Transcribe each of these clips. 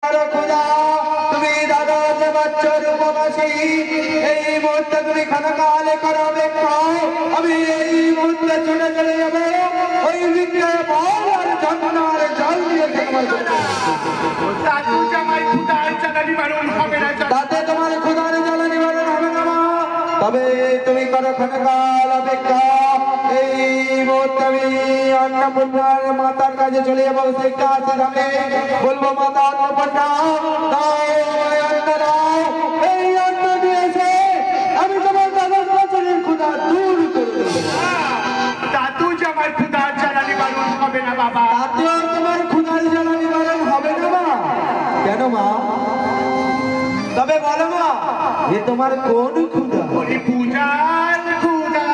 খোদা তুমি দাদার বাচ্চার উপবাসী এই মুহূর্তে তুমি খানাকালে করাবে আমি এই মুহূর্তে ছুটে চলে যাবো ওই বিক্রয় বল আর ঝর্ণার জল দিয়ে দাদু জামাই খুদার জ্বালানি মারণ হবে না, তাতে তোমার খুদার জ্বালানি মারণ হবে না মা। তবে তুমি করো খানাকাল অপেক্ষা এই মুহূর্তে আমি অন্নপূর্ণার মাতার কাছে চলে যাবো সেই কাছে যাবে বলবো মাতা অন্নপূর্ণা দাও অন্ন দাও এই অন্ন দিয়েছে আমি তোমার দাদার বছরের ক্ষুধা দূর করে দেবো। দাদু জামাই খুদার জ্বালানি মারণ হবে না বাবা। তাতেও তোমার ক্ষুধার জ্বালানি মারণ হবে না মা। কেন মা? তবে বলো মা এ তোমার কোন ক্ষুধা? ওই পূজার খুদা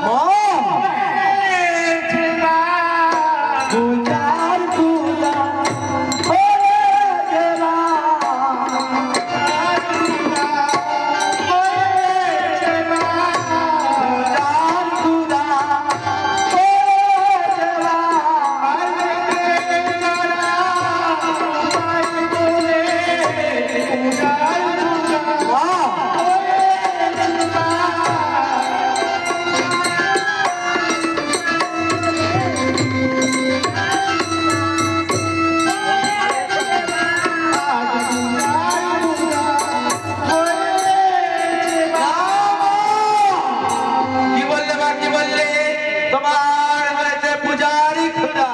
মা হয়েছে মা। পূজার ক্ষুধা হয়েছে মা। পূজার খুদা হয়েছে মা। পূজার ক্ষুধা হয়েছে মা। কি বললে মা কি বললে? তোমার হয়েছে পূজারি ক্ষুধা।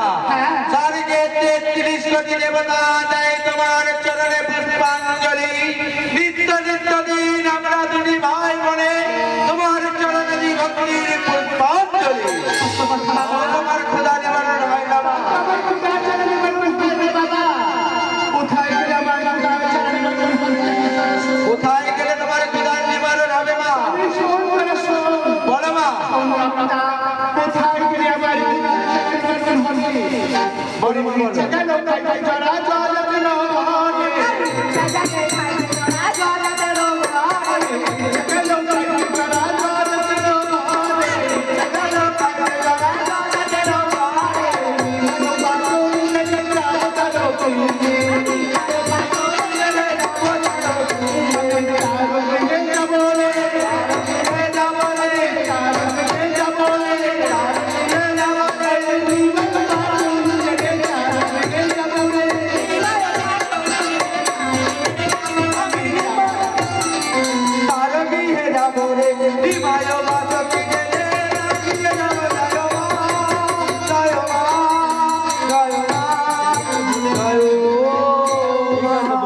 স্বর্গে ৩৩ কোটি দেবতা দেয় তোমার চরণে পুষ্পাঞ্জলি। নিত্য নিত্য দিন আমরা দুটি ভাই বোনে তোমার চরণে দিই ভক্তির পুষ্পাঞ্জলি। তোমার ক্ষুধা নিবারণ হয় না মা। কোথায় গেলে তোমার ক্ষুধার নিবারণ হবে মা? বলো মা। বলো মা,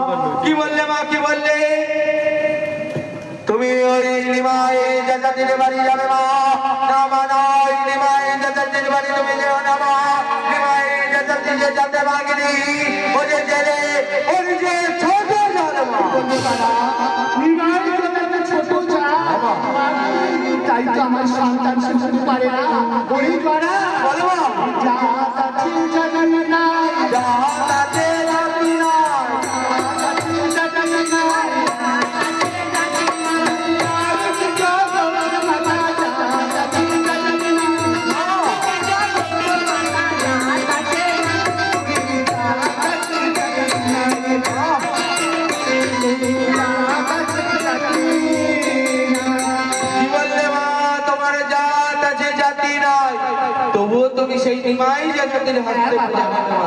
বলো। কি বললে মা কি বললে? তুমি ওই নিমাই চাচাটির বাড়ি যাবে মা। না মা না, ওই নিমাই চাচাটির বাড়ি তুমি যেও না মা। নিমাই চাচাটি যে যাতে মাগিনি ও যে জেলে ওর যে ছোট জাল মা। তাই তো আমার সন্তান শুনতে পারে না। গরিব পাড়া বলো মা। যা আছে জানানি নাই, যা তাতে রাখি নাই। জানানি নাই। কি বললে মা? তোমার জাত আছে জাতি নাই, তবুও তুমি সেই নিমাই জাতির হাত থেকে যাবে না মা।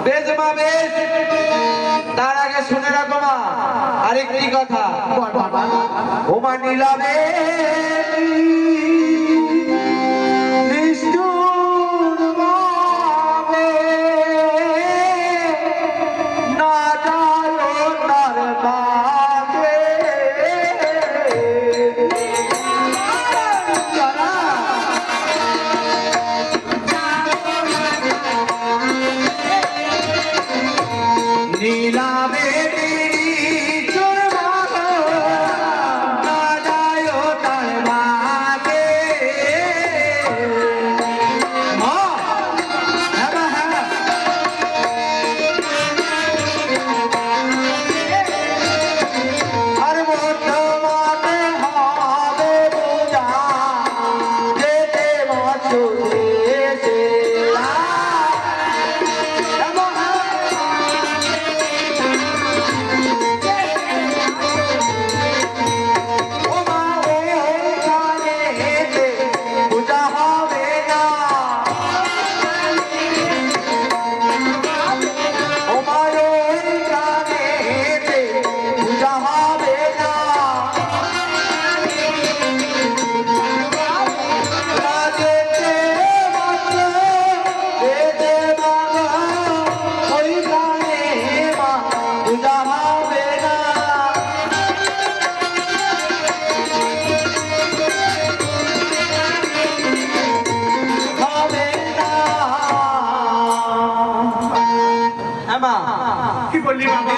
বেশ মা বেশ, তার আগে শুনে রাখো মা আরেকটি কথা। ও মা নীলাবে নিষ্ঠুর ভাবে না যায় তার বাগে। নীলাবে চোর ভালো না যায় তার বাগে। মা, হ্যাঁ মা, হ্যাঁ। আর বর্তমানে হবে পূজা যেতে বছরে এসে।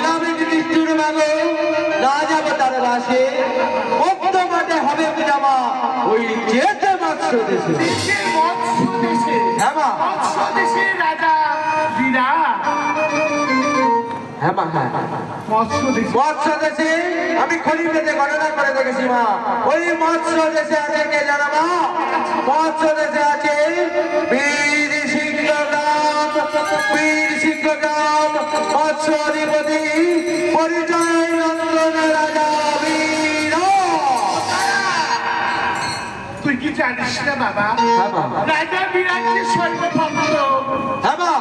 আমি নিষ্ঠুর মাগো না যাবো তার বাসে মধ্য মাঠে হবে পূজা মা ওই যেতে মৎস্য দেশে দেশে মৎস্য দেশে হ্যাঁ মা মৎস্য দেশের রাজা বিরাট হ্যাঁ মা হ্যাঁ মৎস্য দেশে মৎস্য দেশে আমি খলিফেতে গণনা করে দেখেছি মা ওই মৎস্য দেশে আছে কে জানো মা মৎস্য দেশে আছে বীর সিংহগ্রাম মৎস্য অধিপতি পরিচয় নন্দন রাজা বীর তুই কি জানিস না বাবা হ্যাঁ মা রাজা বিরাট যে সর্বভক্ত হ্যাঁ মা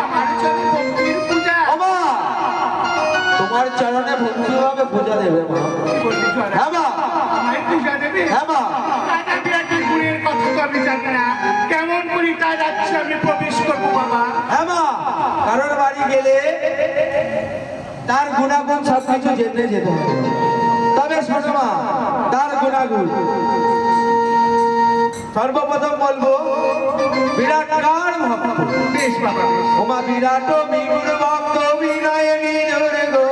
আমার চলে ভক্তির পূজা ও মা তোমার চরণে ভক্তিভাবে পূজা দেবে মা কি বললি তোরা? হ্যাঁ মা আমায় পূজা দেবে হ্যাঁ মা রাজা বিরাটের গুণের কথা তো আমি জানি না কেমন করি তার রাজ্যে আমি প্রবেশ করবো বাবা হ্যাঁ মা কারোর বাড়ি গেলে তার গুণাগুণ সবকিছু জেনে যেতে হবে তবে শোনো মা তার গুণাগুণ সর্বপ্রথম বলবো বিরাট কার ভক্ত বেশ বাবা বেশ। ওমা বিরাট বিগুণ ভক্ত বিনয় নিজর গো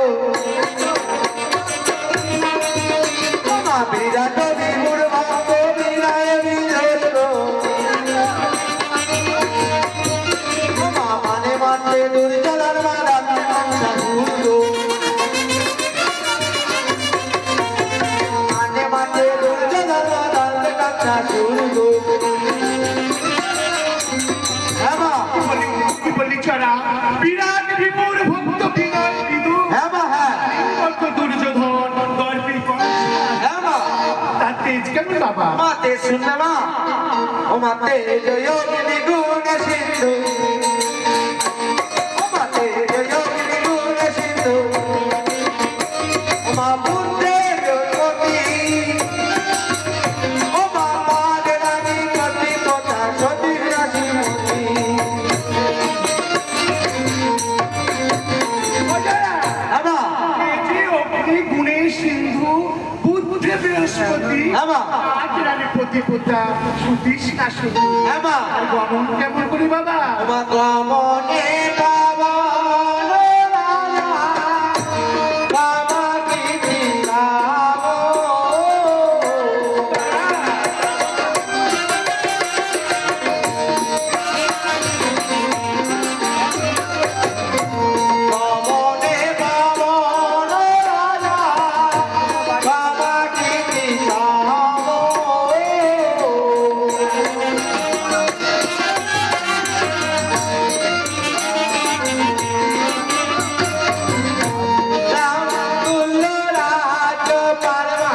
ওমা বিরাট বিগুণ ভক্ত বিনয় নিজর গো ওমা মানে মানতে দুর্জলার মাদান ঠাকুর গো মানে মানতে দুর্জলার মাদান ঠাকুর গো হ্যাঁ মা কি বললি চড়া বিরাট বিপুর ভক্ত বিনয় বিদু হ্যাঁ মা হ্যাঁ ভক্ত দুর্যোধন গর্বী কংস হ্যাঁ মা তার তেজ কেমন বাবা মাতে শুনবে মা ও মাতে যোগিনী গুণ সিন্ধু ও মাতে যোগিনী গুণ সিন্ধু ও মা বুদ্ধের গতি ও মা পাদ রানী গতি কথা সতী রাশি মতি হ্যাঁ মা এই যে অগ্নি গুণের সিন্ধু বুদ্ধে বৃহস্পতি হ্যাঁ মা আজ রানী প্রতিপদা সুতৃষ্ণা শুধু হ্যাঁ মা আর গমন কেমন করি বাবা ও মা কমনে পাবন রাজা কামাকিনী গাবো কমনে পাবন রাজা কামাকিনী গাবো রামকুল রাজ পারমা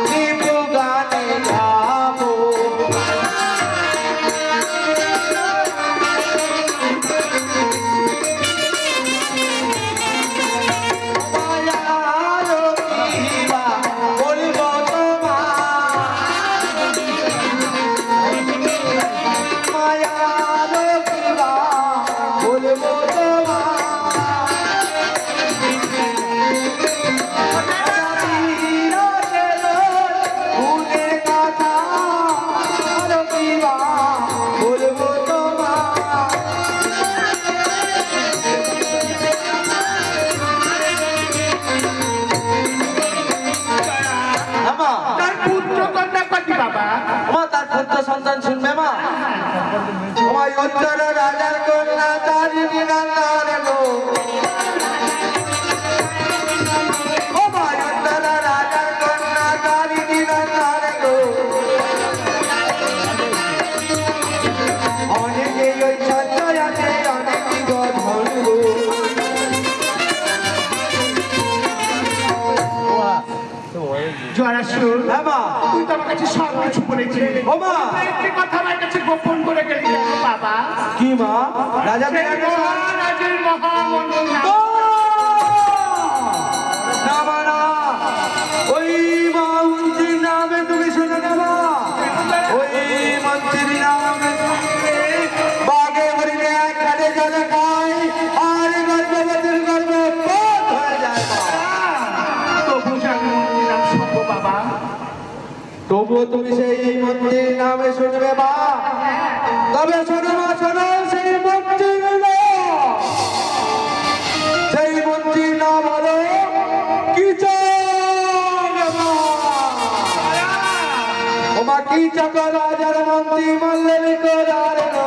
দীপু গানে গাবো মায়ার কিবা বলব মায়ার কিবা বলব বলবো তোমার আমা তার পুত্র কন্যা কটি বাবা আমার তার পুত্র সন্তান শুনবে মা আমার উত্তর রাজার কন্যা তারিণী নন্দন গো আমার উত্তর রাজার কন্যা তারিণী নন্দন গো অনেকে ওই সঞ্চয় আছে অনেকই গধন গো জরাসুর হ্যাঁ মা তুই তো আমার কাছে সব কিছু বলেছিস ও মা একটি কথা আমার কাছে গোপন করে গেলি কেন বাবা কি মা রাজা সেই মহারাজের মহামন্ত্রী না মানা ওই মন্ত্রীর নামে তুমি শুনে নেবা ওই মন্ত্রীর নামে শুনলে বাঘে হরিণে এক কাটে জলে খায় আর গর্ভবতীর গর্ভ বোধ হয়ে যায় মা। তবু জানি মন্ত্রীর নাম শম্ভু বাবা তবুও তুমি সেই মন্ত্রীর নামে শুনবে মা তবে শোনো মা শোনো সেই মন্ত্রীর নাম সেই মন্ত্রীর চাকর রাজার মন্ত্রী মল্লে বিকরার গো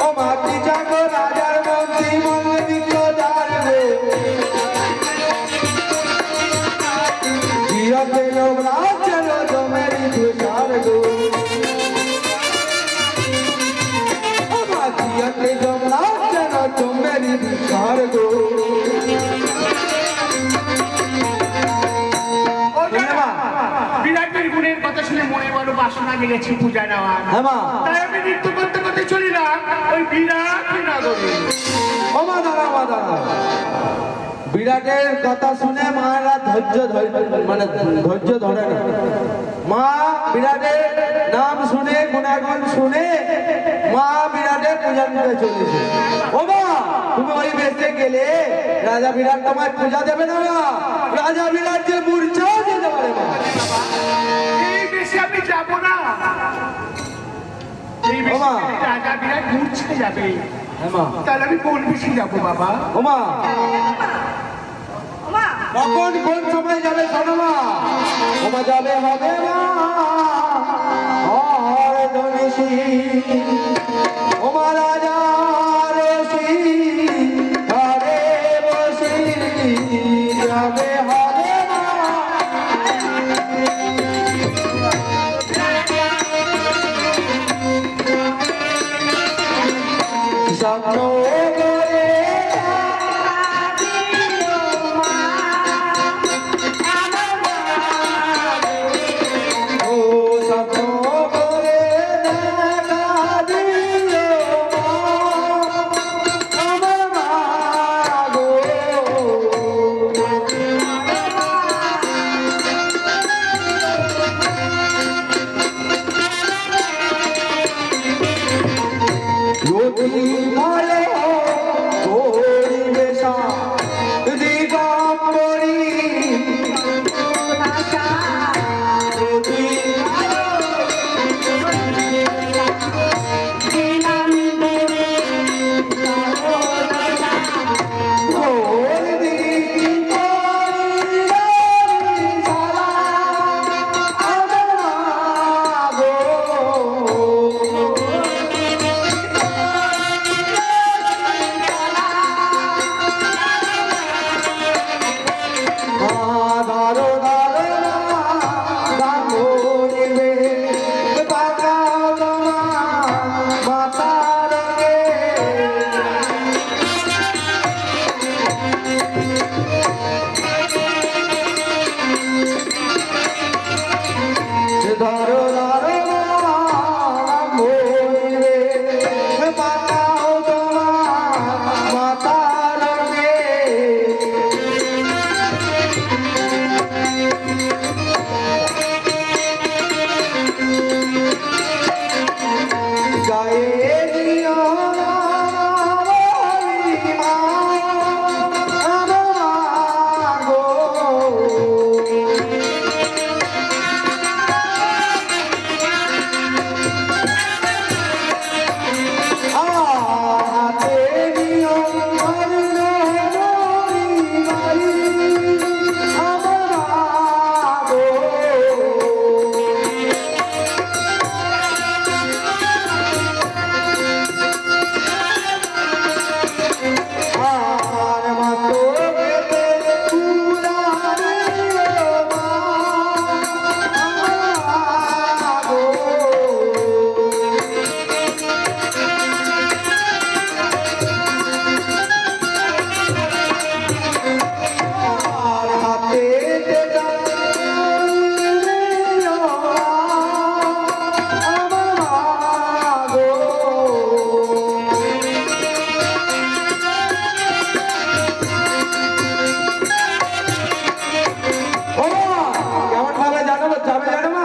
ও মা কি চাকর রাজার মন্ত্রী মল্লে বিকরার গো জিয়তে যমরাজ চলো জমেরি তুষার গো ও মা জিয়তে যমরাজ চলো জমেরি তুষার গো বিরাটের গুণের কথা শুনে মনে বড় বাসনা জেগেছে পূজা নেওয়ার। হ্যাঁ মা তাই আমি নৃত্য করতে করতে চলিলাম ওই বিরাট নগরে। ও মা দাঁড়া মা দাঁড়া বিরাটের কথা শুনে মায়েরা মানে ধৈর্য ধরে না মা বিরাটের নাম শুনে গুণাগুণ শুনে মা বিরাটের পূজা নিতে চলেছে ও মা তুমি ওই বেশে গেলে রাজা বিরাট তোমায় পূজা দেবে না মা রাজা বিরাট যে মূর্ছাও যেতে পারে মা এই বেশে আমি যাব না। এই বেশে ওমা। গেলে রাজা বিরাট মূর্ছে যাবে। হ্যাঁ মা তাহলে আমি কোন বেশে যাবো বাবা? ও মা কখন কোন সময় যাবে শোনো মা ওমা যাবে হবে মা আর ধনেশি ওমা রাজা